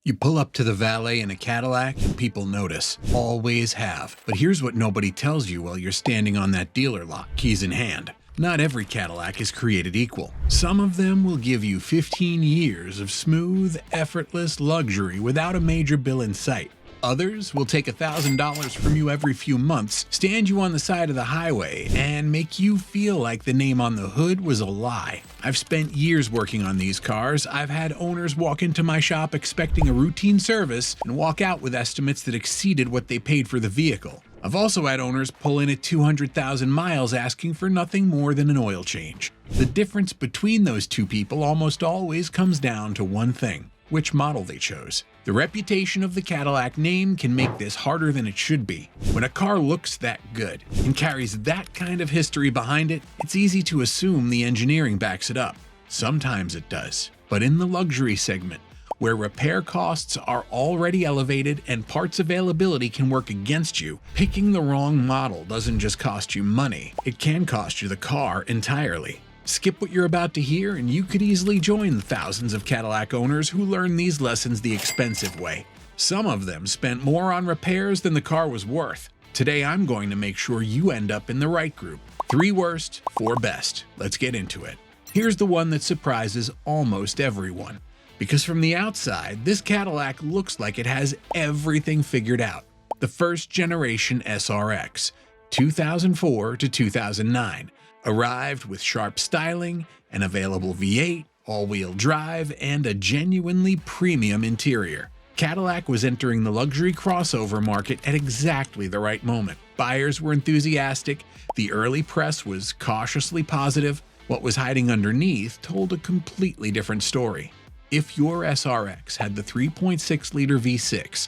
You pull up to the valet in a Cadillac and people notice. Always have. But here's what nobody tells you while you're standing on that dealer lot, keys in hand. Not every Cadillac is created equal. Some of them will give you 15 years of smooth, effortless luxury without a major bill in sight. Others will take $1,000 from you every few months, stand you on the side of the highway, and make you feel like the name on the hood was a lie. I've spent years working on these cars. I've had owners walk into my shop expecting a routine service and walk out with estimates that exceeded what they paid for the vehicle. I've also had owners pull in at 200,000 miles asking for nothing more than an oil change. The difference between those two people almost always comes down to one thing: which model they chose. The reputation of the Cadillac name can make this harder than it should be. When a car looks that good and carries that kind of history behind it, it's easy to assume the engineering backs it up. Sometimes it does. But in the luxury segment, where repair costs are already elevated and parts availability can work against you, picking the wrong model doesn't just cost you money, it can cost you the car entirely. Skip what you're about to hear and you could easily join the thousands of Cadillac owners who learn these lessons the expensive way. Some of them spent more on repairs than the car was worth. Today I'm going to make sure you end up in the right group. 3 worst, 4 best. Let's get into it. Here's the one that surprises almost everyone. Because from the outside, this Cadillac looks like it has everything figured out. The first generation SRX, 2004 to 2009. Arrived with sharp styling, an available V8, all-wheel drive, and a genuinely premium interior. Cadillac was entering the luxury crossover market at exactly the right moment. Buyers were enthusiastic, the early press was cautiously positive. What was hiding underneath told a completely different story. If your SRX had the 3.6-liter V6,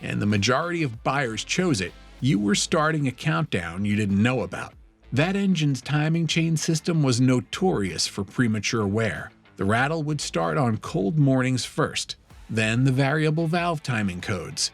and the majority of buyers chose it, you were starting a countdown you didn't know about. That engine's timing chain system was notorious for premature wear. The rattle would start on cold mornings first, then the variable valve timing codes,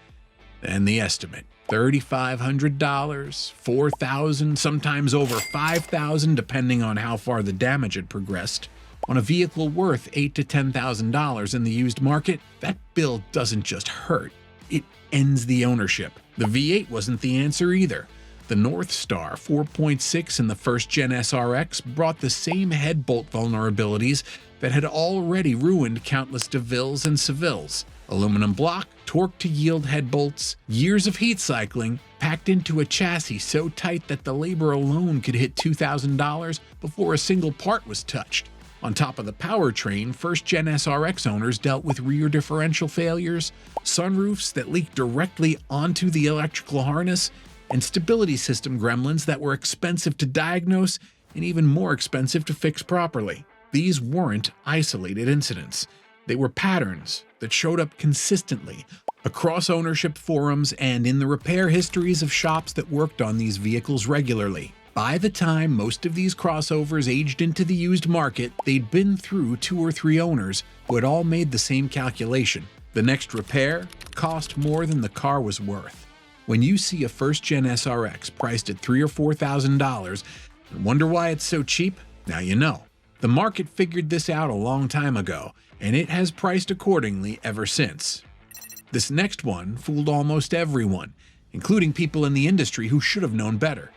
then the estimate. $3,500, $4,000, sometimes over $5,000 depending on how far the damage had progressed. On a vehicle worth $8,000 to $10,000 in the used market, that bill doesn't just hurt, it ends the ownership. The V8 wasn't the answer either. The North Star 4.6 in the first-gen SRX brought the same head bolt vulnerabilities that had already ruined countless DeVilles and Sevilles. Aluminum block, torque-to-yield head bolts, years of heat cycling, packed into a chassis so tight that the labor alone could hit $2,000 before a single part was touched. On top of the powertrain, first-gen SRX owners dealt with rear differential failures, sunroofs that leaked directly onto the electrical harness, and stability system gremlins that were expensive to diagnose and even more expensive to fix properly. These weren't isolated incidents. They were patterns that showed up consistently across ownership forums and in the repair histories of shops that worked on these vehicles regularly. By the time most of these crossovers aged into the used market, they'd been through 2 or 3 owners who had all made the same calculation. The next repair cost more than the car was worth. When you see a first-gen SRX priced at $3,000 or $4,000 and wonder why it's so cheap, now you know. The market figured this out a long time ago, and it has priced accordingly ever since. This next one fooled almost everyone, including people in the industry who should have known better.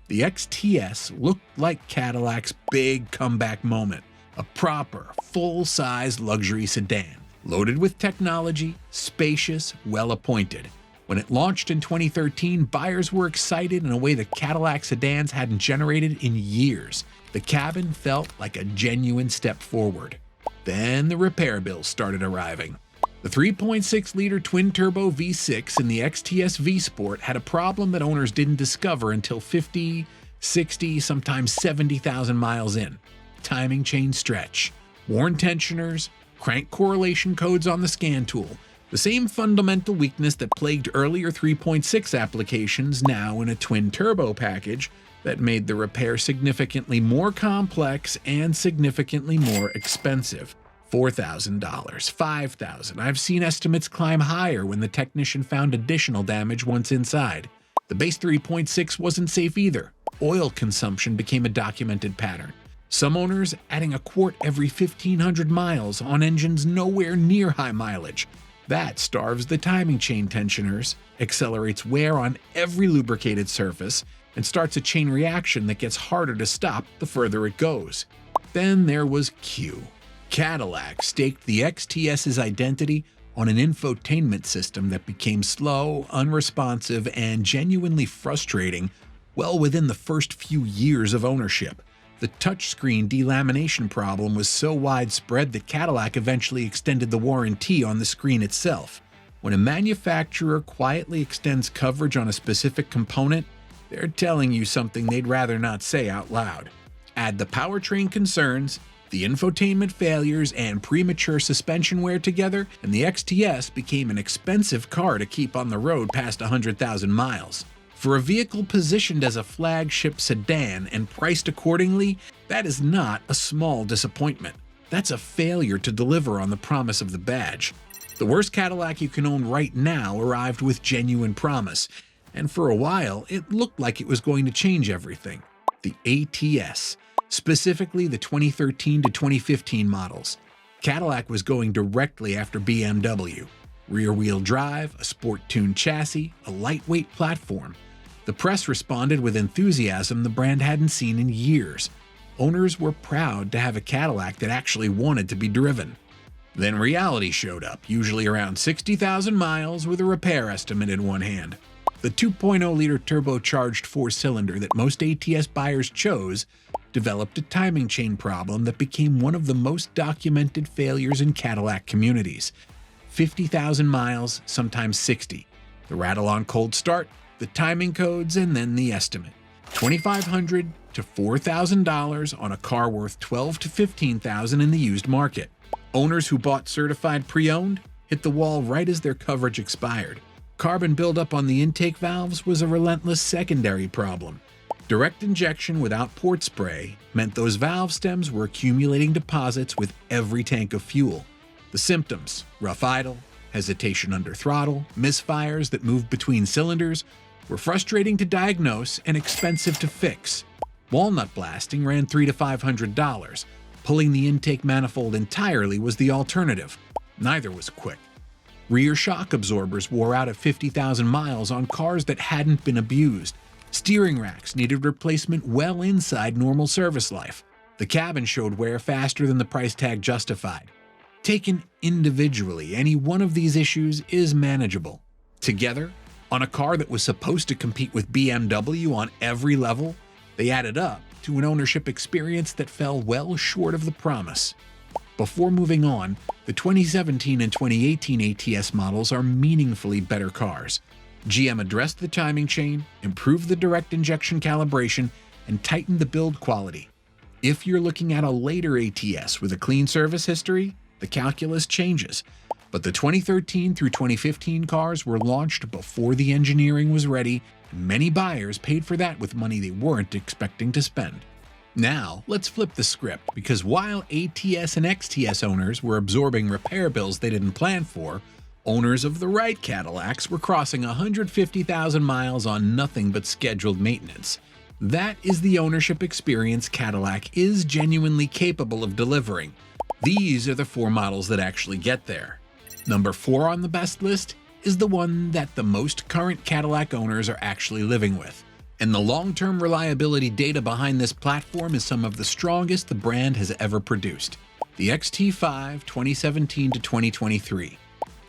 The XTS looked like Cadillac's big comeback moment, a proper, full-size luxury sedan, loaded with technology, spacious, well-appointed. When it launched in 2013, buyers were excited in a way that Cadillac sedans hadn't generated in years. The cabin felt like a genuine step forward. Then the repair bills started arriving. The 3.6-liter twin-turbo V6 in the XTS V-Sport had a problem that owners didn't discover until 50, 60, sometimes 70,000 miles in. Timing chain stretch, worn tensioners, crank correlation codes on the scan tool. The same fundamental weakness that plagued earlier 3.6 applications now in a twin-turbo package that made the repair significantly more complex and significantly more expensive. $4,000, $5,000. I've seen estimates climb higher when the technician found additional damage once inside. The base 3.6 wasn't safe either. Oil consumption became a documented pattern. Some owners adding a quart every 1,500 miles on engines nowhere near high mileage. That starves the timing chain tensioners, accelerates wear on every lubricated surface, and starts a chain reaction that gets harder to stop the further it goes. Then there was Q. Cadillac staked the XTS's identity on an infotainment system that became slow, unresponsive, and genuinely frustrating well within the first few years of ownership. The touchscreen delamination problem was so widespread that Cadillac eventually extended the warranty on the screen itself. When a manufacturer quietly extends coverage on a specific component, they're telling you something they'd rather not say out loud. Add the powertrain concerns, the infotainment failures, and premature suspension wear together, and the XTS became an expensive car to keep on the road past 100,000 miles. For a vehicle positioned as a flagship sedan and priced accordingly, that is not a small disappointment. That's a failure to deliver on the promise of the badge. The worst Cadillac you can own right now arrived with genuine promise, and for a while, it looked like it was going to change everything. The ATS, specifically the 2013 to 2015 models. Cadillac was going directly after BMW. Rear-wheel drive, a sport-tuned chassis, a lightweight platform. The press responded with enthusiasm the brand hadn't seen in years. Owners were proud to have a Cadillac that actually wanted to be driven. Then reality showed up, usually around 60,000 miles with a repair estimate in one hand. The 2.0-liter turbocharged four-cylinder that most ATS buyers chose developed a timing chain problem that became one of the most documented failures in Cadillac communities. 50,000 miles, sometimes 60. The rattle on cold start, the timing codes, and then the estimate. $2,500 to $4,000 on a car worth $12,000 to $15,000 in the used market. Owners who bought certified pre-owned hit the wall right as their coverage expired. Carbon buildup on the intake valves was a relentless secondary problem. Direct injection without port spray meant those valve stems were accumulating deposits with every tank of fuel. The symptoms: rough idle, hesitation under throttle, misfires that moved between cylinders, were frustrating to diagnose and expensive to fix. Walnut blasting ran $300 to $500. Pulling the intake manifold entirely was the alternative. Neither was quick. Rear shock absorbers wore out at 50,000 miles on cars that hadn't been abused. Steering racks needed replacement well inside normal service life. The cabin showed wear faster than the price tag justified. Taken individually, any one of these issues is manageable. Together, on a car that was supposed to compete with BMW on every level, they added up to an ownership experience that fell well short of the promise. Before moving on, the 2017 and 2018 ATS models are meaningfully better cars. GM addressed the timing chain, improved the direct injection calibration, and tightened the build quality. If you're looking at a later ATS with a clean service history, the calculus changes. But the 2013 through 2015 cars were launched before the engineering was ready, and many buyers paid for that with money they weren't expecting to spend. Now, let's flip the script, because while ATS and XTS owners were absorbing repair bills they didn't plan for, owners of the right Cadillacs were crossing 150,000 miles on nothing but scheduled maintenance. That is the ownership experience Cadillac is genuinely capable of delivering. These are the four models that actually get there. Number 4 on the best list is the one that the most current Cadillac owners are actually living with. And the long-term reliability data behind this platform is some of the strongest the brand has ever produced. The XT5 2017 to 2023.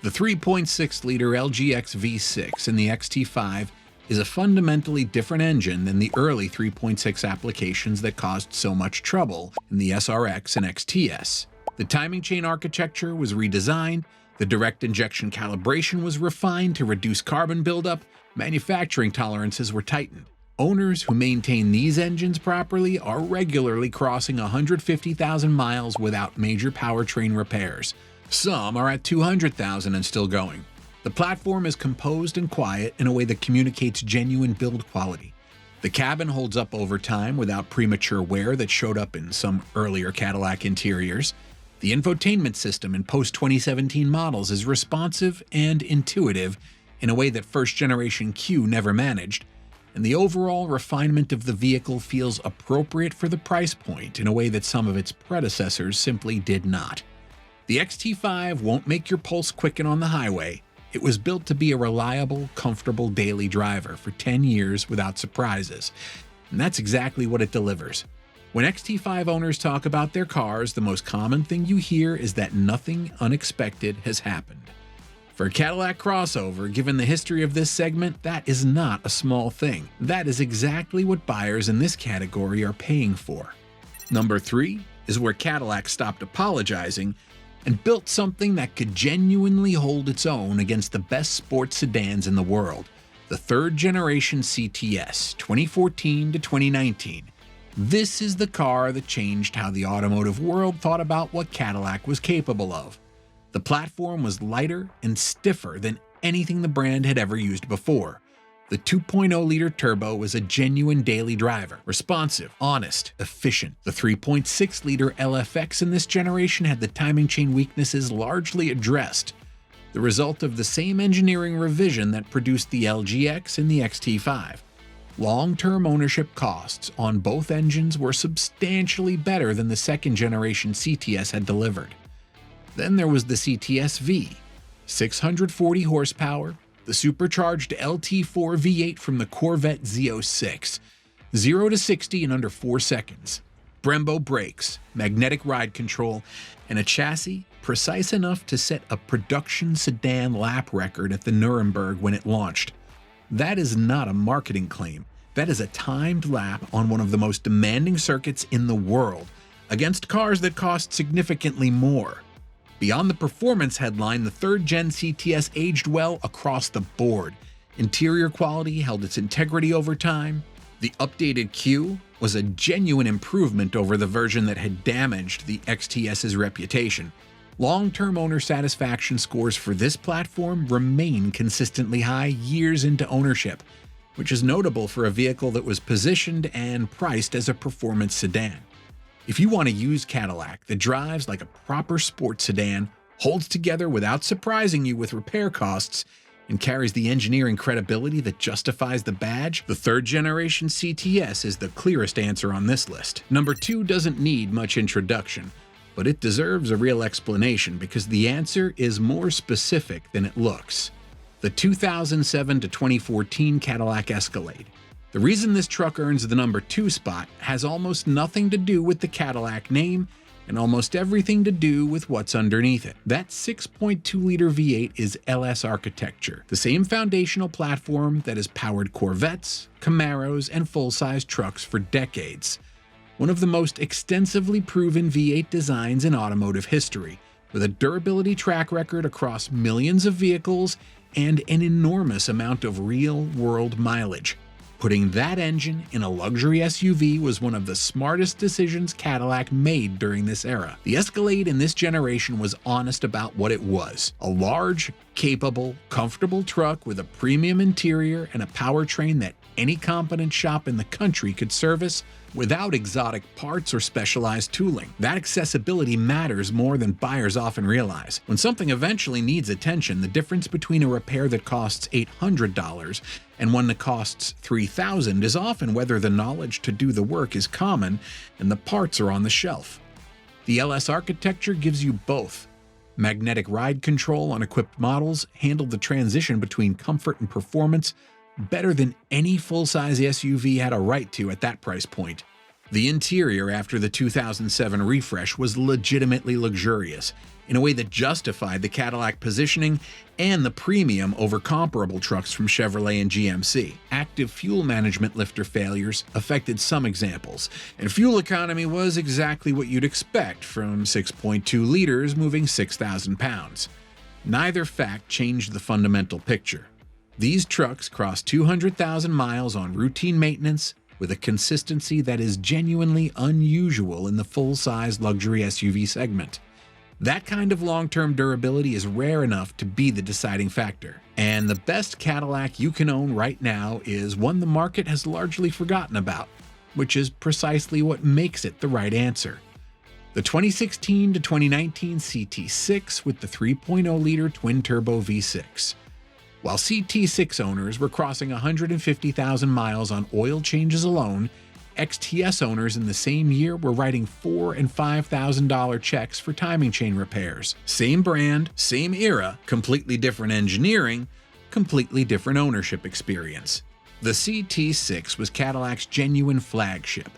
The 3.6-liter LGX V6 in the XT5 is a fundamentally different engine than the early 3.6 applications that caused so much trouble in the SRX and XTS. The timing chain architecture was redesigned, the direct injection calibration was refined to reduce carbon buildup, manufacturing tolerances were tightened. Owners who maintain these engines properly are regularly crossing 150,000 miles without major powertrain repairs. Some are at 200,000 and still going. The platform is composed and quiet in a way that communicates genuine build quality. The cabin holds up over time without premature wear that showed up in some earlier Cadillac interiors. The infotainment system in post-2017 models is responsive and intuitive in a way that first-generation Q never managed, and the overall refinement of the vehicle feels appropriate for the price point in a way that some of its predecessors simply did not. The XT5 won't make your pulse quicken on the highway. It was built to be a reliable, comfortable daily driver for 10 years without surprises. And that's exactly what it delivers. When XT5 owners talk about their cars, the most common thing you hear is that nothing unexpected has happened. For a Cadillac crossover, given the history of this segment, that is not a small thing. That is exactly what buyers in this category are paying for. Number 3 is where Cadillac stopped apologizing and built something that could genuinely hold its own against the best sports sedans in the world, the third generation CTS, 2014 to 2019. This is the car that changed how the automotive world thought about what Cadillac was capable of. The platform was lighter and stiffer than anything the brand had ever used before. The 2.0-liter turbo was a genuine daily driver, responsive, honest, efficient. The 3.6-liter LFX in this generation had the timing chain weaknesses largely addressed, the result of the same engineering revision that produced the LGX and the XT5. Long-term ownership costs on both engines were substantially better than the second-generation CTS had delivered. Then there was the CTS-V, 640 horsepower, the supercharged LT4 V8 from the Corvette Z06, 0 to 60 in under 4 seconds, Brembo brakes, magnetic ride control, and a chassis precise enough to set a production sedan lap record at the Nuremberg when it launched. That is not a marketing claim. That is a timed lap on one of the most demanding circuits in the world, against cars that cost significantly more. Beyond the performance headline, the third-gen CTS aged well across the board. Interior quality held its integrity over time. The updated Q was a genuine improvement over the version that had damaged the XTS's reputation. Long-term owner satisfaction scores for this platform remain consistently high years into ownership, which is notable for a vehicle that was positioned and priced as a performance sedan. If you want to use Cadillac that drives like a proper sports sedan, holds together without surprising you with repair costs, and carries the engineering credibility that justifies the badge, the third-generation CTS is the clearest answer on this list. Number 2 doesn't need much introduction, but it deserves a real explanation because the answer is more specific than it looks. The 2007 to 2014 Cadillac Escalade. The reason this truck earns the number 2 spot has almost nothing to do with the Cadillac name and almost everything to do with what's underneath it. That 6.2-liter V8 is LS architecture, the same foundational platform that has powered Corvettes, Camaros, and full-size trucks for decades. One of the most extensively proven V8 designs in automotive history, with a durability track record across millions of vehicles and an enormous amount of real-world mileage. Putting that engine in a luxury SUV was one of the smartest decisions Cadillac made during this era. The Escalade in this generation was honest about what it was: a large, capable, comfortable truck with a premium interior and a powertrain that any competent shop in the country could service without exotic parts or specialized tooling. That accessibility matters more than buyers often realize. When something eventually needs attention, the difference between a repair that costs $800 and one that costs $3,000 is often whether the knowledge to do the work is common and the parts are on the shelf. The LS architecture gives you both. Magnetic ride control on equipped models handled the transition between comfort and performance better than any full-size SUV had a right to at that price point. The interior after the 2007 refresh was legitimately luxurious, in a way that justified the Cadillac positioning and the premium over comparable trucks from Chevrolet and GMC. Active fuel management lifter failures affected some examples, and fuel economy was exactly what you'd expect from 6.2 liters moving 6,000 pounds. Neither fact changed the fundamental picture. These trucks cross 200,000 miles on routine maintenance with a consistency that is genuinely unusual in the full-size luxury SUV segment. That kind of long-term durability is rare enough to be the deciding factor. And the best Cadillac you can own right now is one the market has largely forgotten about, which is precisely what makes it the right answer. The 2016 to 2019 CT6 with the 3.0-liter twin-turbo V6. While CT6 owners were crossing 150,000 miles on oil changes alone, XTS owners in the same year were writing $4,000 and $5,000 checks for timing chain repairs. Same brand, same era, completely different engineering, completely different ownership experience. The CT6 was Cadillac's genuine flagship,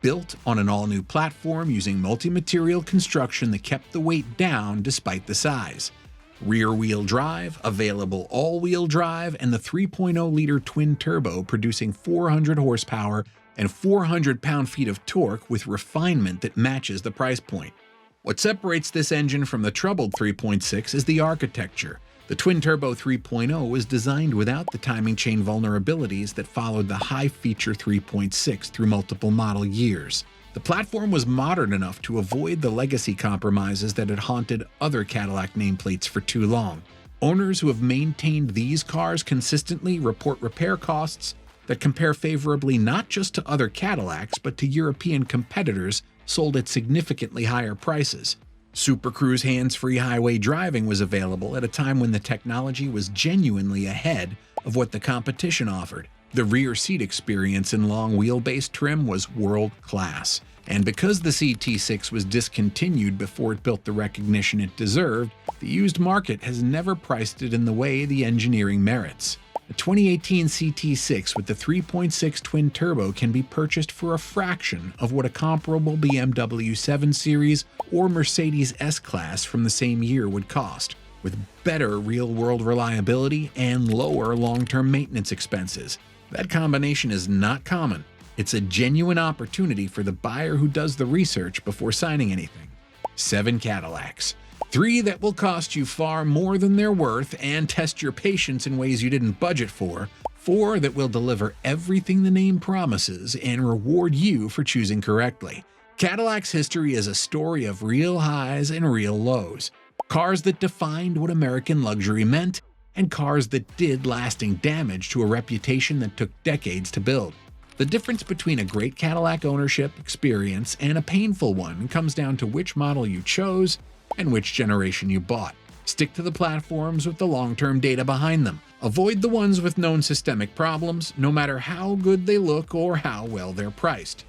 built on an all-new platform using multi-material construction that kept the weight down despite the size. Rear-wheel drive, available all-wheel drive, and the 3.0-liter twin-turbo producing 400 horsepower and 400 pound-feet of torque with refinement that matches the price point. What separates this engine from the troubled 3.6 is the architecture. The twin-turbo 3.0 was designed without the timing chain vulnerabilities that followed the high-feature 3.6 through multiple model years. The platform was modern enough to avoid the legacy compromises that had haunted other Cadillac nameplates for too long. Owners who have maintained these cars consistently report repair costs that compare favorably not just to other Cadillacs but to European competitors sold at significantly higher prices. Super Cruise hands-free highway driving was available at a time when the technology was genuinely ahead of what the competition offered. The rear seat experience in long wheelbase trim was world-class, and because the CT6 was discontinued before it built the recognition it deserved, the used market has never priced it in the way the engineering merits. A 2018 CT6 with the 3.6 twin-turbo can be purchased for a fraction of what a comparable BMW 7 Series or Mercedes S-Class from the same year would cost, with better real-world reliability and lower long-term maintenance expenses. That combination is not common. It's a genuine opportunity for the buyer who does the research before signing anything. 7 Cadillacs. 3 that will cost you far more than they're worth and test your patience in ways you didn't budget for. 4 that will deliver everything the name promises and reward you for choosing correctly. Cadillac's history is a story of real highs and real lows. Cars that defined what American luxury meant, and cars that did lasting damage to a reputation that took decades to build. The difference between a great Cadillac ownership experience and a painful one comes down to which model you chose and which generation you bought. Stick to the platforms with the long-term data behind them. Avoid the ones with known systemic problems, no matter how good they look or how well they're priced.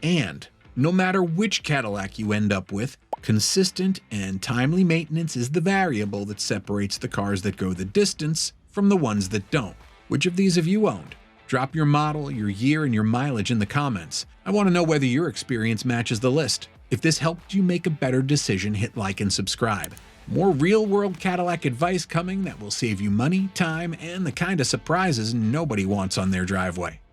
And no matter which Cadillac you end up with, consistent and timely maintenance is the variable that separates the cars that go the distance from the ones that don't. Which of these have you owned? Drop your model, your year, and your mileage in the comments. I want to know whether your experience matches the list. If this helped you make a better decision, hit like and subscribe. More real-world Cadillac advice coming that will save you money, time, and the kind of surprises nobody wants on their driveway.